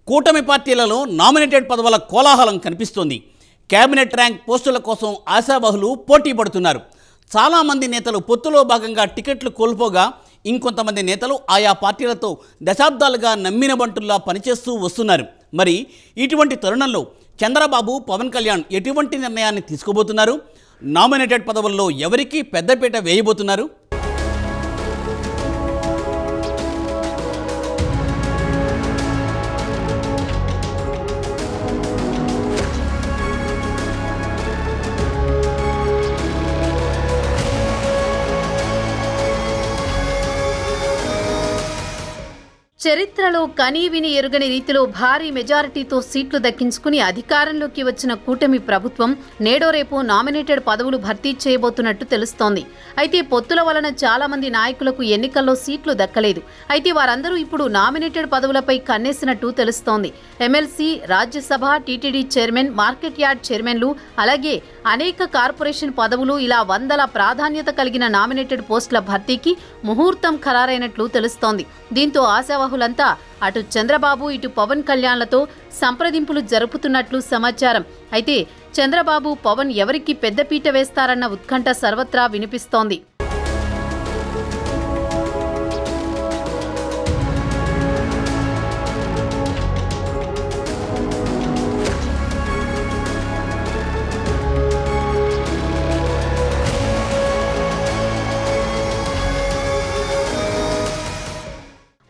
కూటమి పార్టీలలో నామినేటెడ్ పదవుల కోలాహలం కనిపిస్తోంది. కేబినెట్ ర్యాంక్ పోస్టుల కోసం ఆశావహులు పోటీ పడుతున్నారు. చాలామంది నేతలు పొత్తులో భాగంగా టికెట్లు కోల్పోగా ఇంకొంతమంది నేతలు ఆయా పార్టీలతో దశాబ్దాలుగా నమ్మిన బంటుల్లా పనిచేస్తూ వస్తున్నారు. మరి ఇటువంటి తరుణంలో చంద్రబాబు, పవన్ కళ్యాణ్ ఎటువంటి నిర్ణయాన్ని తీసుకోబోతున్నారు? నామినేటెడ్ పదవుల్లో ఎవరికి పెద్దపీట వేయబోతున్నారు? చరిత్రలో కనీవిని ఎరుగని రీతిలో భారీ మెజారిటీతో సీట్లు దక్కించుకుని అధికారంలోకి వచ్చిన కూటమి ప్రభుత్వం నేడో రేపు నామినేటెడ్ పదవులు భర్తీ చేయబోతున్నట్టు తెలుస్తోంది. అయితే పొత్తుల వలన చాలా మంది నాయకులకు ఎన్నికల్లో సీట్లు దక్కలేదు. అయితే వారందరూ ఇప్పుడు నామినేటెడ్ పదవులపై కన్నేసినట్టు తెలుస్తోంది. MLC, Rajya Sabha, TTD chairman, market yard చైర్మన్లు, అలాగే అనేక కార్పొరేషన్ పదవులు, ఇలా వందల ప్రాధాన్యత కలిగిన నామినేటెడ్ పోస్టుల భర్తీకి ముహూర్తం ఖరారైనట్లు తెలుస్తోంది. దీంతో ఆశావహులంతా అటు చంద్రబాబు, ఇటు పవన్ కళ్యాణ్లతో సంప్రదింపులు జరుపుతున్నట్లు సమాచారం. అయితే చంద్రబాబు, పవన్ ఎవరికి పెద్దపీట వేస్తారన్న ఉత్కంఠ సర్వత్రా వినిపిస్తోంది.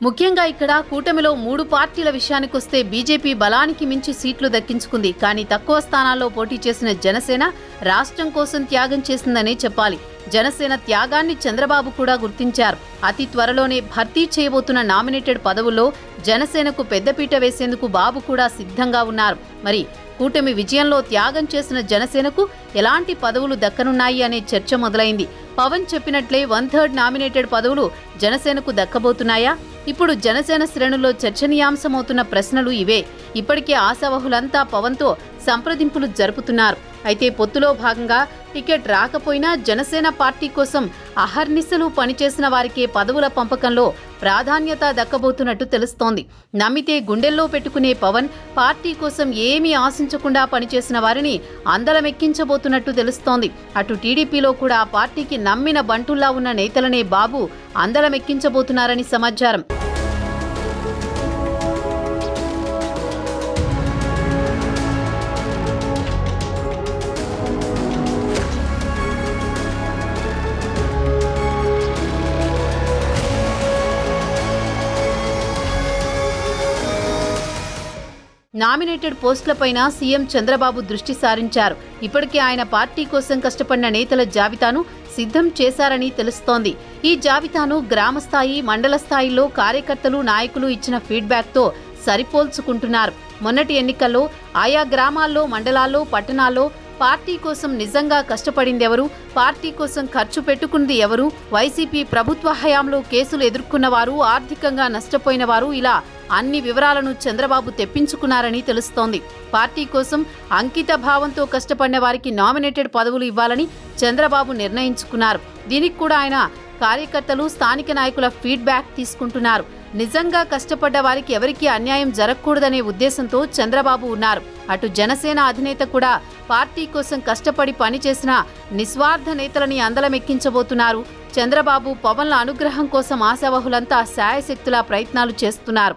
ముఖ్యంగా ఇక్కడ కూటమిలో 3 పార్టీల విషయానికొస్తే బీజేపీ బలానికి మించి సీట్లు దక్కించుకుంది. కానీ తక్కువ స్థానాల్లో పోటీ చేసిన జనసేన రాష్ట్రం కోసం త్యాగం చేసిందనే చెప్పాలి. జనసేన త్యాగాన్ని చంద్రబాబు కూడా గుర్తించారు. అతి త్వరలోనే భర్తీ చేయబోతున్న నామినేటెడ్ పదవుల్లో జనసేనకు పెద్దపీట వేసేందుకు బాబు కూడా సిద్ధంగా ఉన్నారు. మరి కూటమి విజయంలో త్యాగం చేసిన జనసేనకు ఎలాంటి పదవులు దక్కనున్నాయి అనే చర్చ మొదలైంది. పవన్ చెప్పినట్లే 1/3 నామినేటెడ్ పదవులు జనసేనకు దక్కబోతున్నాయా? ఇప్పుడు జనసేన శ్రేణుల్లో చర్చనీయాంశమవుతున్న ప్రశ్నలు ఇవే. ఇప్పటికే ఆశావహులంతా పవన్తో సంప్రదింపులు జరుపుతున్నారు. అయితే పొత్తులో భాగంగా టికెట్ రాకపోయినా జనసేన పార్టీ కోసం అహర్నిశలు పనిచేసిన వారికే పదవుల పంపకంలో ప్రాధాన్యత దక్కబోతున్నట్టు తెలుస్తోంది. నమ్మితే గుండెల్లో పెట్టుకునే పవన్ పార్టీ కోసం ఏమీ ఆశించకుండా పనిచేసిన వారిని అందలమెక్కించబోతున్నట్టు తెలుస్తోంది. అటు టీడీపీలో కూడా ఆ పార్టీకి నమ్మిన బంటుల్లా ఉన్న నేతలనే బాబు అందలమెక్కించబోతున్నారని సమాచారం. నామినేటెడ్ పోస్టులపైన సీఎం చంద్రబాబు దృష్టి సారించారు. ఇప్పటికే ఆయన పార్టీ కోసం కష్టపడిన నేతల జాబితాను సిద్ధం చేశారని తెలుస్తోంది. ఈ జాబితాను గ్రామస్థాయి, మండల స్థాయిలో కార్యకర్తలు, నాయకులు ఇచ్చిన ఫీడ్బ్యాక్తో సరిపోల్చుకుంటున్నారు. మొన్నటి ఎన్నికల్లో ఆయా గ్రామాల్లో, మండలాల్లో, పట్టణాల్లో పార్టీ కోసం నిజంగా కష్టపడిందెవరు, పార్టీ కోసం ఖర్చు పెట్టుకున్నది ఎవరు, వైసీపీ ప్రభుత్వ హయాంలో కేసులు ఎదుర్కొన్నవారు, ఆర్థికంగా నష్టపోయిన వారు, ఇలా అన్ని వివరాలను చంద్రబాబు తెప్పించుకున్నారని తెలుస్తోంది. పార్టీ కోసం అంకిత భావంతో కష్టపడిన వారికి నామినేటెడ్ పదవులు ఇవ్వాలని చంద్రబాబు నిర్ణయించుకున్నారు. దీనికి కూడా ఆయన కార్యకర్తలు, స్థానిక నాయకుల ఫీడ్బ్యాక్ తీసుకుంటున్నారు. నిజంగా కష్టపడ్డ వారికి ఎవరికీ అన్యాయం జరగకూడదనే ఉద్దేశంతో చంద్రబాబు ఉన్నారు. అటు జనసేన అధినేత కూడా పార్టీ కోసం కష్టపడి పనిచేసిన నిస్వార్థ నేతలని అందలమెక్కించబోతున్నారు. చంద్రబాబు, పవన్ల అనుగ్రహం కోసం ఆశావహులంతా శాయశక్తులా ప్రయత్నాలు చేస్తున్నారు.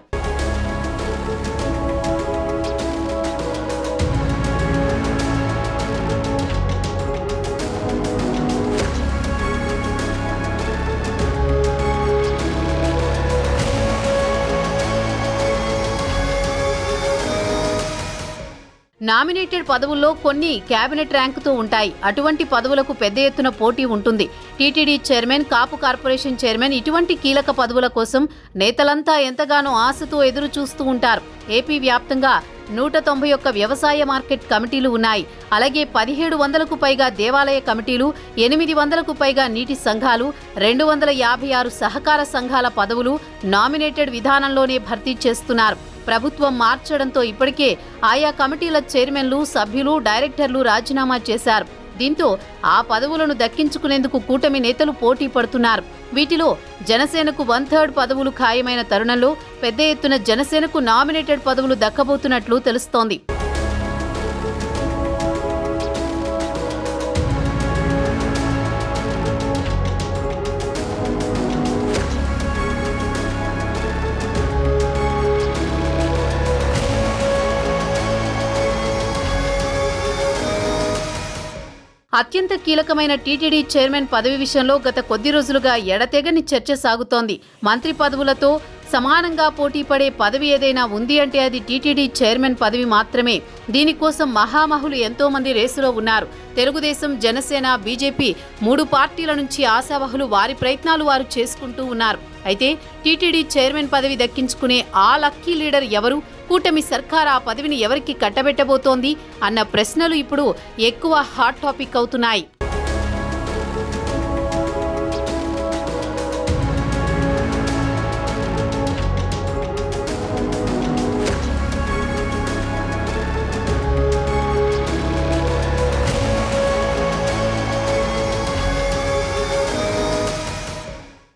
నామినేటెడ్ పదవుల్లో కొన్ని కేబినెట్ ర్యాంకుతో ఉంటాయి. అటువంటి పదవులకు పెద్ద ఎత్తున పోటీ ఉంటుంది. టీటీడీ చైర్మన్, కాపు కార్పొరేషన్ చైర్మన్, ఇటువంటి కీలక పదవుల కోసం నేతలంతా ఎంతగానో ఆశతో ఎదురు చూస్తూ ఉంటారు. ఏపీ వ్యాప్తంగా 191 వ్యవసాయ మార్కెట్ కమిటీలు ఉన్నాయి. అలాగే 1700కు పైగా దేవాలయ కమిటీలు, 800కు పైగా నీటి సంఘాలు, 256 సహకార సంఘాల పదవులు నామినేటెడ్ విధానంలోనే భర్తీ చేస్తున్నారు. ప్రభుత్వం మార్చడంతో ఇప్పటికే ఆయా కమిటీల చైర్మన్లు, సభ్యులు, డైరెక్టర్లు రాజీనామా చేశారు. దీంతో ఆ పదవులను దక్కించుకునేందుకు కూటమి నేతలు పోటీ పడుతున్నారు. వీటిలో జనసేనకు 1/3 పదవులు ఖాయమైన తరుణంలో పెద్ద ఎత్తున జనసేనకు నామినేటెడ్ పదవులు దక్కబోతున్నట్లు తెలుస్తోంది. అత్యంత కీలకమైన టీటీడీ చైర్మన్ పదవి విషయంలో గత కొద్ది రోజులుగా ఎడతెగని చర్చ సాగుతోంది. మంత్రి పదవులతో సమానంగా పోటీ పడే పదవి ఏదైనా ఉంది అంటే అది టీటీడీ చైర్మన్ పదవి మాత్రమే. దీనికోసం మహామహులు ఎంతో మంది రేసులో ఉన్నారు. తెలుగుదేశం, జనసేన, బీజేపీ 3 పార్టీల నుంచి ఆశావహులు వారి ప్రయత్నాలు వారు చేసుకుంటూ ఉన్నారు. అయితే టీటీడీ చైర్మన్ పదవి దక్కించుకునే ఆ లక్కీ లీడర్ ఎవరు? కూటమి సర్కార్ ఆ పదవిని ఎవరికి కట్టబెట్టబోతోంది అన్న ప్రశ్నలు ఇప్పుడు ఎక్కువ హాట్ టాపిక్ అవుతున్నాయి.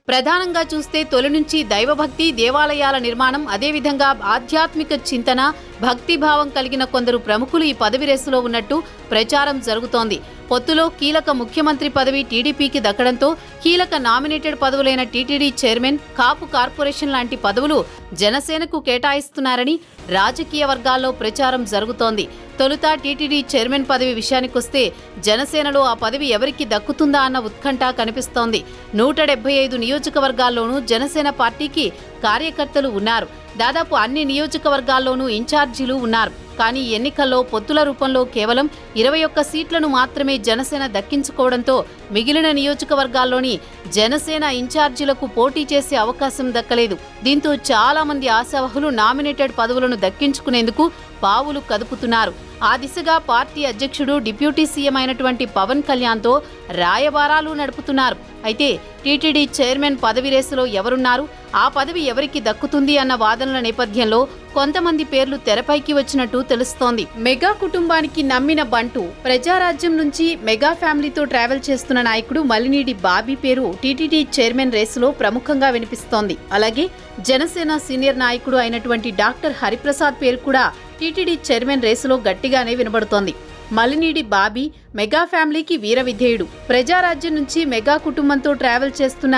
ప్రధానంగా చూస్తే తొలి నుంచి దైవభక్తి, దేవాలయాల నిర్మాణం, అదేవిధంగా ఆధ్యాత్మిక చింతన, భక్తిభావం కలిగిన కొందరు ప్రముఖులు ఈ పదవి రేసులో ఉన్నట్టు ప్రచారం జరుగుతోంది. పొత్తులో కీలక ముఖ్యమంత్రి పదవి టీడీపీకి దక్కడంతో కీలక నామినేటెడ్ పదవులైన టీటీడీ చైర్మన్, కాపు కార్పొరేషన్ లాంటి పదవులు జనసేనకు కేటాయిస్తున్నారని రాజకీయ వర్గాల్లో ప్రచారం జరుగుతోంది. తొలుత టీటీడీ చైర్మన్ పదవి విషయానికొస్తే జనసేనలో ఆ పదవి ఎవరికి దక్కుతుందా అన్న ఉత్కంఠ కనిపిస్తోంది. 175 నియోజకవర్గాల్లోనూ జనసేన పార్టీకి కార్యకర్తలు ఉన్నారు. దాదాపు అన్ని నియోజకవర్గాల్లోనూ ఇన్ఛార్జీలు ఉన్నారు. కానీ ఎన్నికల్లో పొత్తుల రూపంలో కేవలం 21 సీట్లను మాత్రమే జనసేన దక్కించుకోవడంతో మిగిలిన నియోజకవర్గాల్లోని జనసేన ఇన్ఛార్జీలకు పోటీ చేసే అవకాశం దక్కలేదు. దీంతో చాలా మంది ఆశావహులు నామినేటెడ్ పదవులను దక్కించుకునేందుకు పావులు కదుపుతున్నారు. ఆ దిశగా పార్టీ అధ్యక్షుడు, డిప్యూటీ సీఎం అయినటువంటి పవన్ కళ్యాణ్తో రాయబారాలు నడుపుతున్నారు. అయితే టీటీడీ చైర్మన్ పదవి రేసులో ఎవరున్నారు, ఆ పదవి ఎవరికి దక్కుతుంది అన్న వాదనల నేపథ్యంలో కొంతమంది పేర్లు తెరపైకి వచ్చినట్టు తెలుస్తోంది. మెగా కుటుంబానికి నమ్మిన బంటు, ప్రజారాజ్యం నుంచి మెగా ఫ్యామిలీతో ట్రావెల్ చేస్తున్న నాయకుడు మలినీడి బాబీ పేరు టీటీడీ చైర్మన్ రేసులో ప్రముఖంగా వినిపిస్తోంది. అలాగే జనసేన సీనియర్ నాయకుడు అయినటువంటి డాక్టర్ హరిప్రసాద్ పేరు కూడా టీటీడీ చైర్మన్ రేసులో గట్టిగానే వినబడుతోంది. మలినీడి బాబీ మెగా ఫ్యామిలీకి వీర విధేయుడు. ప్రజారాజ్యం నుంచి మెగా కుటుంబంతో ట్రావెల్ చేస్తున్న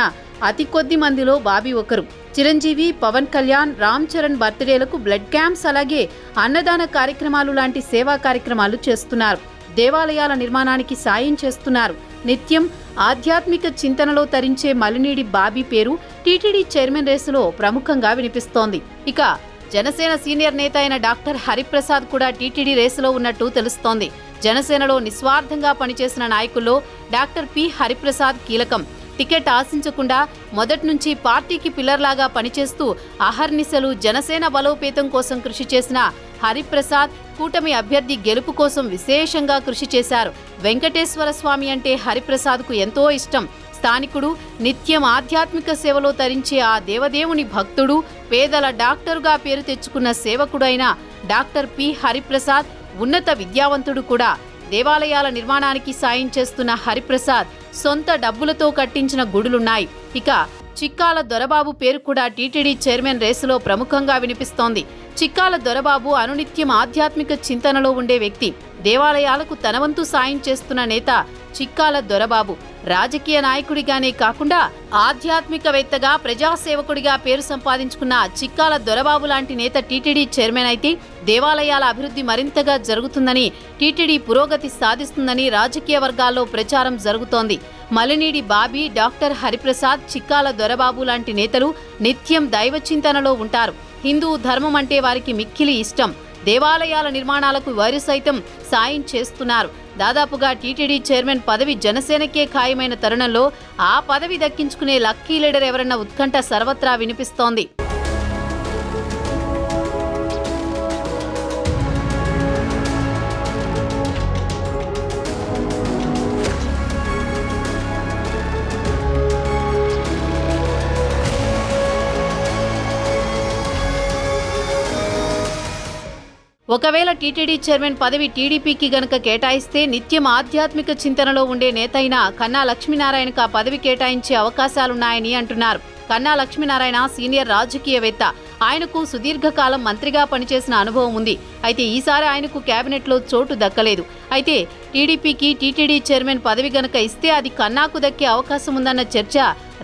అతి కొద్ది మందిలో బాబీ ఒకరు. చిరంజీవి, పవన్ కళ్యాణ్, రామ్ చరణ్ బర్త్డేలకు బ్లడ్ క్యాంప్స్, అలాగే అన్నదాన కార్యక్రమాలు లాంటి సేవా కార్యక్రమాలు చేస్తున్నారు. దేవాలయాల నిర్మాణానికి సాయం చేస్తున్నారు. నిత్యం ఆధ్యాత్మిక చింతనలో తరించే మలినీడి బాబీ పేరు టీటీడీ చైర్మన్ రేసులో ప్రముఖంగా వినిపిస్తోంది. ఇక జనసేన సీనియర్ నేత అయిన డాక్టర్ హరిప్రసాద్ కూడా టీటీడీ రేసులో ఉన్నట్టు తెలుస్తోంది. జనసేనలో నిస్వార్థంగా పనిచేసిన నాయకుల్లో డాక్టర్ పి హరిప్రసాద్ కీలకం. టికెట్ ఆశించకుండా మొదటి నుంచి పార్టీకి పిల్లర్లాగా పనిచేస్తూ అహర్నిశలు జనసేన బలోపేతం కోసం కృషి చేసిన హరిప్రసాద్ కూటమి అభ్యర్థి గెలుపు కోసం విశేషంగా కృషి చేశారు. వెంకటేశ్వర స్వామి అంటే హరిప్రసాద్కు ఎంతో ఇష్టం. స్థానికుడు, నిత్యం ఆధ్యాత్మిక సేవలో తరించే ఆ దేవదేవుని భక్తుడు, పేదల డాక్టరుగా పేరు తెచ్చుకున్న సేవకుడు అయిన డాక్టర్ పి హరిప్రసాద్ ఉన్నత విద్యావంతుడు కూడా. దేవాలయాల నిర్మాణానికి సాయం చేస్తున్న హరిప్రసాద్ సొంత డబ్బులతో కట్టించిన గుడులున్నాయి. ఇక చిక్కాల దొరబాబు పేరు కూడా టీటీడీ చైర్మన్ రేసులో ప్రముఖంగా వినిపిస్తోంది. చిక్కాల దొరబాబు అనునిత్యం ఆధ్యాత్మిక చింతనలో ఉండే వ్యక్తి. దేవాలయాలకు తనవంతు సాయం చేస్తున్న నేత చిక్కాల దొరబాబు. రాజకీయ నాయకుడిగానే కాకుండా ఆధ్యాత్మికవేత్తగా, ప్రజాసేవకుడిగా పేరు సంపాదించుకున్న చిక్కాల దొరబాబు లాంటి నేత టీటీడీ చైర్మన్ అయితే దేవాలయాల అభివృద్ధి మరింతగా జరుగుతుందని, టీటీడీ పురోగతి సాధిస్తుందని రాజకీయ వర్గాల్లో ప్రచారం జరుగుతోంది. మలినీడి బాబీ, డాక్టర్ హరిప్రసాద్, చిక్కాల దొరబాబు లాంటి నేతలు నిత్యం దైవ చింతనలో ఉంటారు. హిందూ ధర్మం అంటే వారికి మిక్కిలి ఇష్టం. దేవాలయాల నిర్మాణాలకు వారు సైతం సాయం చేస్తున్నారు. దాదాపుగా టీటీడీ చైర్మన్ పదవి జనసేనకే ఖాయమైన తరుణంలో ఆ పదవి దక్కించుకునే లక్కీ లీడర్ ఎవరన్న ఉత్కంఠ సర్వత్రా వినిపిస్తోంది. ఒకవేళ టీటీడీ చైర్మన్ పదవి టీడీపీకి గనక కేటాయిస్తే నిత్యం ఆధ్యాత్మిక చింతనలో ఉండే నేత అయిన కన్నా లక్ష్మీనారాయణకు ఆ పదవి కేటాయించే అవకాశాలున్నాయని అంటున్నారు. కన్నా లక్ష్మీనారాయణ సీనియర్ రాజకీయవేత్త. ఆయనకు సుదీర్ఘకాలం మంత్రిగా పనిచేసిన అనుభవం ఉంది. అయితే ఈసారి ఆయనకు కేబినెట్లో చోటు దక్కలేదు. అయితే టీడీపీకి టీటీడీ చైర్మన్ పదవి గనక ఇస్తే అది కన్నాకు దక్కే అవకాశం ఉందన్న చర్చ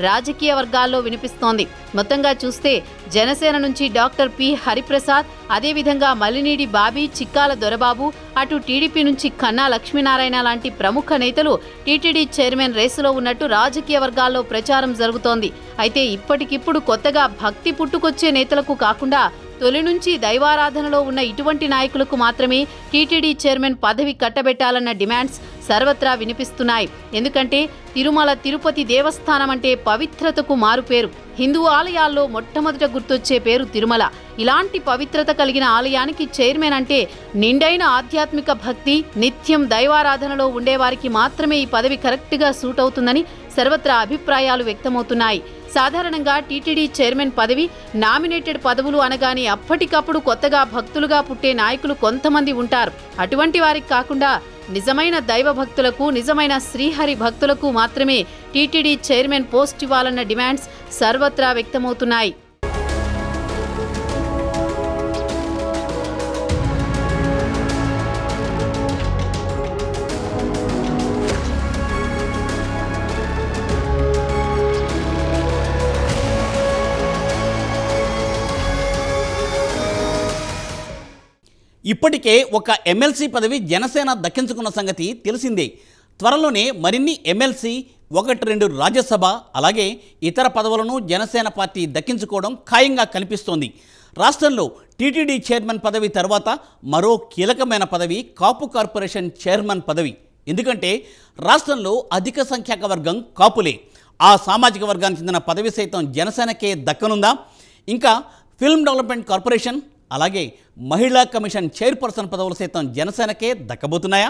రాజకీయ వర్గాల్లో వినిపిస్తోంది. మొత్తంగా చూస్తే జనసేన నుంచి డాక్టర్ పి హరిప్రసాద్, అదేవిధంగా మల్లినేని బాబీ, చిక్కాల దొరబాబు, అటు టీడీపీ నుంచి కన్నా లక్ష్మీనారాయణ లాంటి ప్రముఖ నేతలు టీటీడీ చైర్మన్ రేసులో ఉన్నట్టు రాజకీయ వర్గాల్లో ప్రచారం జరుగుతోంది. అయితే ఇప్పటికిప్పుడు కొత్తగా భక్తి పుట్టుకొచ్చే నేతలకు కాకుండా తొలి నుంచి దైవారాధనలో ఉన్న ఇటువంటి నాయకులకు మాత్రమే టీటీడీ చైర్మన్ పదవి కట్టబెట్టాలన్న డిమాండ్స్ సర్వత్రా వినిపిస్తున్నాయి. ఎందుకంటే తిరుమల తిరుపతి దేవస్థానం అంటే పవిత్రతకు మారుపేరు. హిందూ ఆలయాల్లో మొట్టమొదట గుర్తొచ్చే పేరు తిరుమల. ఇలాంటి పవిత్రత కలిగిన ఆలయానికి చైర్మన్ అంటే నిండైన ఆధ్యాత్మిక భక్తి, నిత్యం దైవారాధనలో ఉండేవారికి మాత్రమే ఈ పదవి కరెక్ట్గా సూట్ అవుతుందని సర్వత్రా అభిప్రాయాలు వ్యక్తమవుతున్నాయి. సాధారణంగా టీటీడీ చైర్మన్ పదవి నామినేటెడ్ పదవులు అనగానే అప్పటికప్పుడు కొత్తగా భక్తులుగా పుట్టే నాయకులు కొంతమంది ఉంటారు. అటువంటి వారికి కాకుండా నిజమైన దైవ భక్తులకు, నిజమైన శ్రీహరి భక్తులకు మాత్రమే టీటీడీ చైర్మన్ పోస్ట్ ఇవ్వాలన్న డిమాండ్స్ సర్వత్రా వ్యక్తమవుతున్నాయి. ఇప్పటికే ఒక ఎమ్మెల్సీ పదవి జనసేన దక్కించుకున్న సంగతి తెలిసిందే. త్వరలోనే మరిన్ని ఎమ్మెల్సీ, 1-2 రాజ్యసభ, అలాగే ఇతర పదవులను జనసేన పార్టీ దక్కించుకోవడం ఖాయంగా కనిపిస్తోంది. రాష్ట్రంలో టీటీడీ చైర్మన్ పదవి తర్వాత మరో కీలకమైన పదవి కాపు కార్పొరేషన్ చైర్మన్ పదవి. ఎందుకంటే రాష్ట్రంలో అధిక సంఖ్యాక వర్గం కాపులే. ఆ సామాజిక వర్గానికి చెందిన పదవి సైతం జనసేనకే దక్కనుందా? ఇంకా ఫిల్మ్ డెవలప్మెంట్ కార్పొరేషన్, అలాగే మహిళా కమిషన్ చైర్పర్సన్ పదవులు సైతం జనసేనకే దక్కబోతున్నాయా?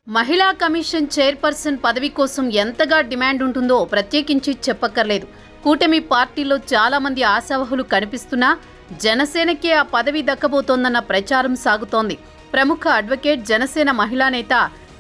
మహిళా కమిషన్ చైర్పర్సన్ పదవి కోసం ఎంతగా డిమాండ్ ఉంటుందో ప్రత్యేకించి చెప్పక్కర్లేదు. కూటమి పార్టీలో చాలా మంది ఆశావహులు కనిపిస్తున్నా జనసేనకే ఆ పదవి దక్కబోతోందన్న ప్రచారం సాగుతోంది. ప్రముఖ అడ్వకేట్, జనసేన మహిళా నేత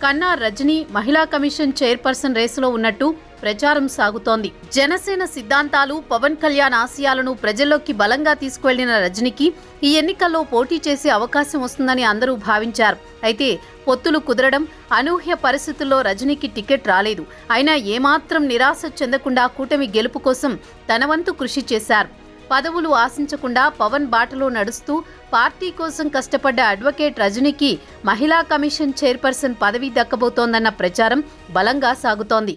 కన్నా రజనీ మహిళా కమిషన్ చైర్పర్సన్ రేసులో ఉన్నట్టు ప్రచారం సాగుతోంది. జనసేన సిద్ధాంతాలు, పవన్ కళ్యాణ్ ఆశయాలను ప్రజల్లోకి బలంగా తీసుకువెళ్లిన రజనీకి ఈ ఎన్నికల్లో పోటీ చేసే అవకాశం వస్తుందని అందరూ భావించారు. అయితే పొత్తులు కుదరడం, అనూహ్య పరిస్థితుల్లో రజనీకి టికెట్ రాలేదు. అయినా ఏమాత్రం నిరాశ చెందకుండా కూటమి గెలుపు కోసం తన వంతు కృషి చేశారు. పదవులు ఆశించకుండా పవన్ బాటలో నడుస్తూ పార్టీ కోసం కష్టపడ్డ అడ్వకేట్ రజనీకి మహిళా కమిషన్ చైర్పర్సన్ పదవి దక్కబోతోందన్న ప్రచారం బలంగా సాగుతోంది.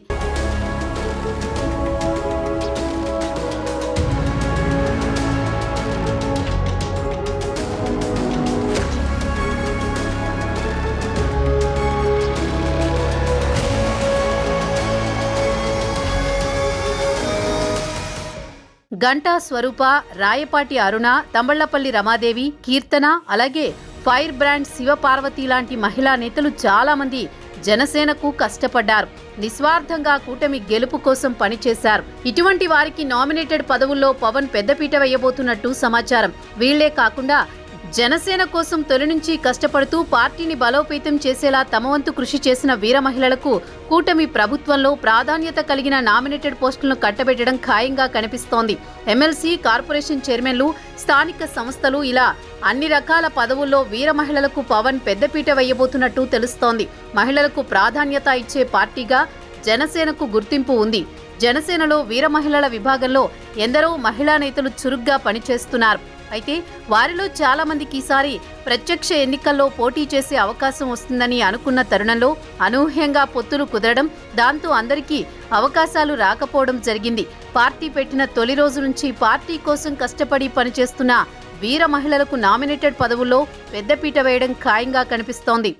గంటా స్వరూప, రాయపాటి అరుణ, తంబళ్లపల్లి రమాదేవి, కీర్తన, అలాగే ఫైర్ బ్రాండ్ శివపార్వతి లాంటి మహిళా నేతలు చాలా మంది జనసేనకు కష్టపడ్డారు. నిస్వార్థంగా కూటమి గెలుపు కోసం పనిచేశారు. ఇటువంటి వారికి నామినేటెడ్ పదవుల్లో పవన్ పెద్దపీట వేయబోతున్నట్టు సమాచారం. వీళ్లే కాకుండా జనసేన కోసం తొలి నుంచి కష్టపడుతూ పార్టీని బలోపేతం చేసేలా తమ వంతు కృషి చేసిన వీర మహిళలకు కూటమి ప్రభుత్వంలో ప్రాధాన్యత కలిగిన నామినేటెడ్ పోస్టులను కట్టబెట్టడం ఖాయంగా కనిపిస్తోంది. ఎమ్మెల్సీ, కార్పొరేషన్ చైర్మన్లు, స్థానిక సంస్థలు ఇలా అన్ని రకాల పదవుల్లో వీర మహిళలకు పవన్ పెద్దపీట వేయబోతున్నట్టు తెలుస్తోంది. మహిళలకు ప్రాధాన్యత ఇచ్చే పార్టీగా జనసేనకు గుర్తింపు ఉంది. జనసేనలో వీర మహిళల విభాగంలో ఎందరో మహిళా నేతలు చురుగ్గా పనిచేస్తున్నారు. అయితే వారిలో చాలా మందికి ఈసారి ప్రత్యక్ష ఎన్నికల్లో పోటీ చేసే అవకాశం వస్తుందని అనుకున్న తరుణంలో అనూహ్యంగా పొత్తులు కుదరడం, దాంతో అందరికీ అవకాశాలు రాకపోవడం జరిగింది. పార్టీ పెట్టిన తొలి రోజు నుంచి పార్టీ కోసం కష్టపడి పనిచేస్తున్న వీర మహిళలకు నామినేటెడ్ పదవుల్లో పెద్దపీట వేయడం ఖాయంగా కనిపిస్తోంది.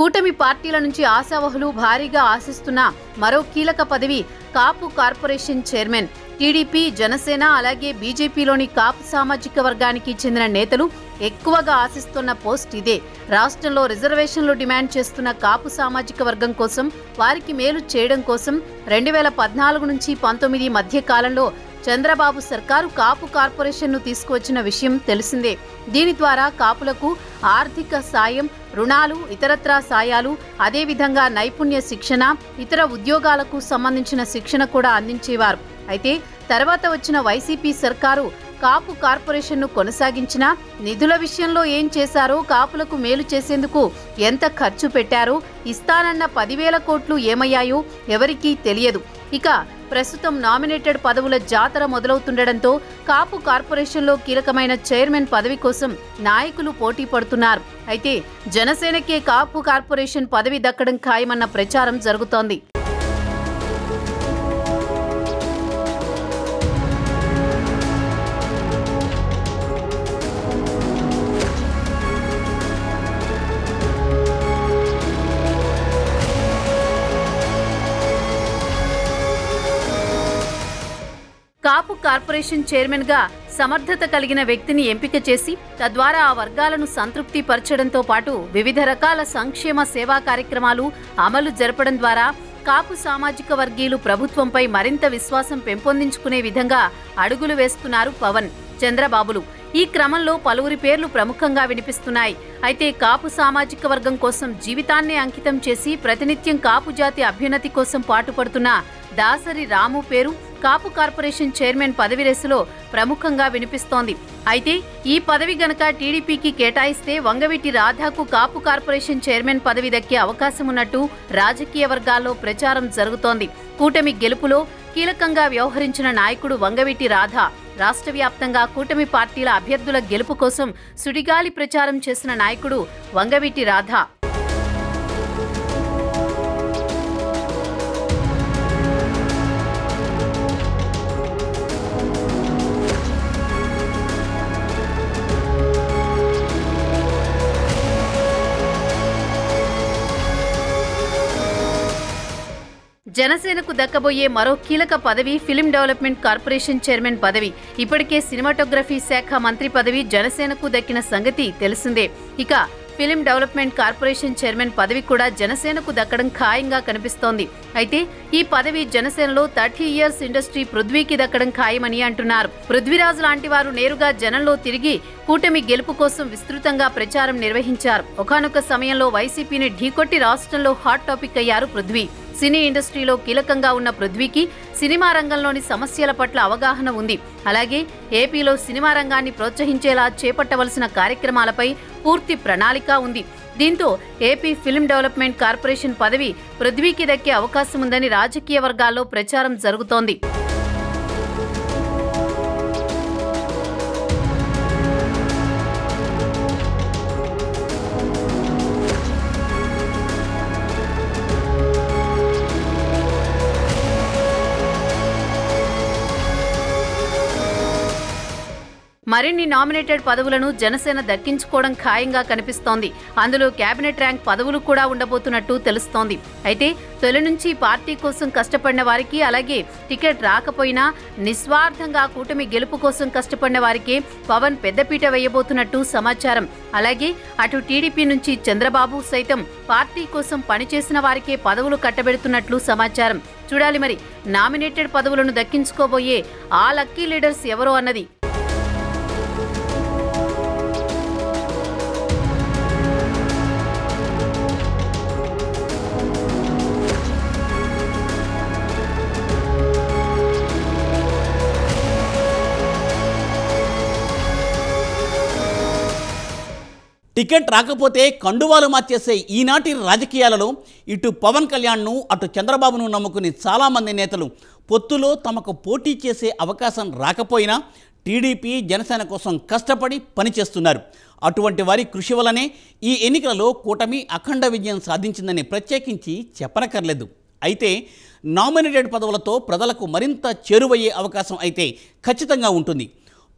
కూటమి పార్టీల నుంచి ఆశావహులు భారీగా ఆశిస్తున్న మరో కీలక పదవి కాపు కార్పొరేషన్ చైర్మన్. టీడీపీ, జనసేన అలాగే బీజేపీలోని కాపు సామాజిక వర్గానికి చెందిన నేతలు ఎక్కువగా ఆశిస్తున్న పోస్ట్ ఇదే. రాష్ట్రంలో రిజర్వేషన్లు డిమాండ్ చేస్తున్న కాపు సామాజిక వర్గం కోసం, వారికి మేలు చేయడం కోసం 2014 నుంచి 19 మధ్య కాలంలో చంద్రబాబు సర్కారు కాపు కార్పొరేషన్ను తీసుకువచ్చిన విషయం తెలిసిందే. దీని ద్వారా కాపులకు ఆర్థిక సాయం, రుణాలు, ఇతరత్రా సాయాలు, అదేవిధంగా నైపుణ్య శిక్షణ, ఇతర ఉద్యోగాలకు సంబంధించిన శిక్షణ కూడా అందించేవారు. అయితే తర్వాత వచ్చిన వైసీపీ సర్కారు కాపు కార్పొరేషన్ను కొనసాగించినా నిధుల విషయంలో ఏం చేశారో, కాపులకు మేలు చేసేందుకు ఎంత ఖర్చు పెట్టారో, ఇస్తానన్న 10,000 కోట్లు ఏమయ్యాయో ఎవరికీ తెలియదు. ఇక ప్రస్తుతం నామినేటెడ్ పదవుల జాతర మొదలవుతుండటంతో కాపు కార్పొరేషన్లో కీలకమైన చైర్మన్ పదవి కోసం నాయకులు పోటీ పడుతున్నారు. అయితే జనసేనకే కాపు కార్పొరేషన్ పదవి దక్కడం ఖాయమన్న ప్రచారం జరుగుతోంది. కాపు కార్పొరేషన్ చైర్మన్ గా సమర్థత కలిగిన వ్యక్తిని ఎంపిక చేసి తద్వారా ఆ వర్గాలను సంతృప్తి పరచడంతో పాటు వివిధ రకాల సంక్షేమ సేవా కార్యక్రమాలు అమలు జరపడం ద్వారా కాపు సామాజిక వర్గీయులు ప్రభుత్వంపై మరింత విశ్వాసం పెంపొందించుకునే విధంగా అడుగులు వేస్తున్నారు పవన్, చంద్రబాబులు. ఈ క్రమంలో పలువురి పేర్లు ప్రముఖంగా వినిపిస్తున్నాయి. అయితే కాపు సామాజిక వర్గం కోసం జీవితాన్నే అంకితం చేసి ప్రతినిత్యం కాపు జాతి అభ్యున్నతి కోసం పాటుపడుతున్న దాసరి రాము పేరు కాపు కార్పొరేషన్ చైర్మన్ పదవి రేసులో ప్రముఖంగా వినిపిస్తోంది. అయితే ఈ పదవి గనక టీడీపీకి కేటాయిస్తే వంగవీటి రాధాకు కాపు కార్పొరేషన్ చైర్మన్ పదవి దక్కే అవకాశం ఉన్నట్టు రాజకీయ వర్గాల్లో ప్రచారం జరుగుతోంది. కూటమి గెలుపులో కీలకంగా వ్యవహరించిన నాయకుడు వంగవీటి రాధా. రాష్ట్ర వ్యాప్తంగా కూటమి పార్టీల అభ్యర్థుల గెలుపు కోసం సుడిగాలి ప్రచారం చేసిన నాయకుడు వంగవీటి రాధా. జనసేనకు దక్కబోయే మరో కీలక పదవి ఫిలిం డెవలప్మెంట్ కార్పొరేషన్ చైర్మన్ పదవి. ఇప్పటికే సినిమాటోగ్రఫీ శాఖ మంత్రి పదవి జనసేనకు దక్కిన సంగతి తెలిసిందే. ఇక ఫిలిం డెవలప్మెంట్ కార్పొరేషన్ చైర్మన్ పదవి కూడా జనసేనకు దక్కడం ఖాయంగా కనిపిస్తోంది. అయితే ఈ పదవి జనసేనలో 30 ఇయర్స్ ఇండస్ట్రీ పృథ్వీకి దక్కడం ఖాయమని అంటున్నారు. పృథ్వీరాజ్ లాంటి వారు నేరుగా జనంలో తిరిగి కూటమి గెలుపు కోసం విస్తృతంగా ప్రచారం నిర్వహించారు. ఒకానొక సమయంలో వైసీపీని ఢీకొట్టి రాష్ట్రంలో హాట్ టాపిక్ అయ్యారు పృథ్వీ. సినీ ఇండస్ట్రీలో కీలకంగా ఉన్న పృథ్వీకి సినిమా రంగంలోని సమస్యల పట్ల అవగాహన ఉంది. అలాగే ఏపీలో సినిమా రంగాన్ని ప్రోత్సహించేలా చేపట్టవలసిన కార్యక్రమాలపై పూర్తి ప్రణాళిక ఉంది. దీంతో ఏపీ ఫిల్మ్ డెవలప్మెంట్ కార్పొరేషన్ పదవి పృథ్వీకి దక్కే అవకాశం ఉందని రాజకీయ వర్గాల్లో ప్రచారం జరుగుతోంది. మరిన్ని నామినేటెడ్ పదవులను జనసేన దక్కించుకోవడం ఖాయంగా కనిపిస్తోంది. అందులో కేబినెట్ ర్యాంక్ పదవులు కూడా ఉండబోతున్నట్టు తెలుస్తోంది. అయితే తొలి నుంచి పార్టీ కోసం కష్టపడిన వారికి, అలాగే టికెట్ రాకపోయినా నిస్వార్థంగా కూటమి గెలుపు కోసం కష్టపడిన వారికే పవన్ పెద్దపీట వేయబోతున్నట్టు సమాచారం. అలాగే అటు టీడీపీ నుంచి చంద్రబాబు సైతం పార్టీ కోసం పనిచేసిన వారికే పదవులు కట్టబెడుతున్నట్లు సమాచారం. చూడాలి మరి నామినేటెడ్ పదవులను దక్కించుకోబోయే ఆ లక్కీ లీడర్స్ ఎవరో అన్నది. టికెట్ రాకపోతే కండువాలు మార్చేసే ఈనాటి రాజకీయాలలో ఇటు పవన్ కళ్యాణ్ను అటు చంద్రబాబును నమ్ముకుని చాలామంది నేతలు పొత్తులో తమకు పోటీ చేసే అవకాశం రాకపోయినా టీడీపీ జనసేన కోసం కష్టపడి పనిచేస్తున్నారు. అటువంటి వారి కృషి వల్లనే ఈ ఎన్నికలలో కూటమి అఖండ విజయం సాధించిందని ప్రత్యేకించి చెప్పనక్కర్లేదు. అయితే నామినేటెడ్ పదవులతో ప్రజలకు మరింత చేరువయ్యే అవకాశం అయితే ఖచ్చితంగా ఉంటుంది.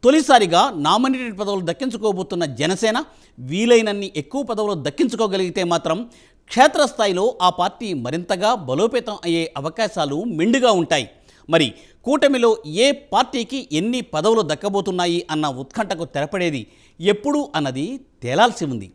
తొలిసారిగా నామినేటెడ్ పదవులు దక్కించుకోబోతున్న జనసేన వీలైనన్ని ఎక్కువ పదవులు దక్కించుకోగలిగితే మాత్రం క్షేత్రస్థాయిలో ఆ పార్టీ మరింతగా బలోపేతం అయ్యే అవకాశాలు మెండుగా ఉంటాయి. మరి కూటమిలో ఏ పార్టీకి ఎన్ని పదవులు దక్కబోతున్నాయి అన్న ఉత్కంఠకు తెరపడేది ఎప్పుడు అన్నది తేలాల్సి ఉంది.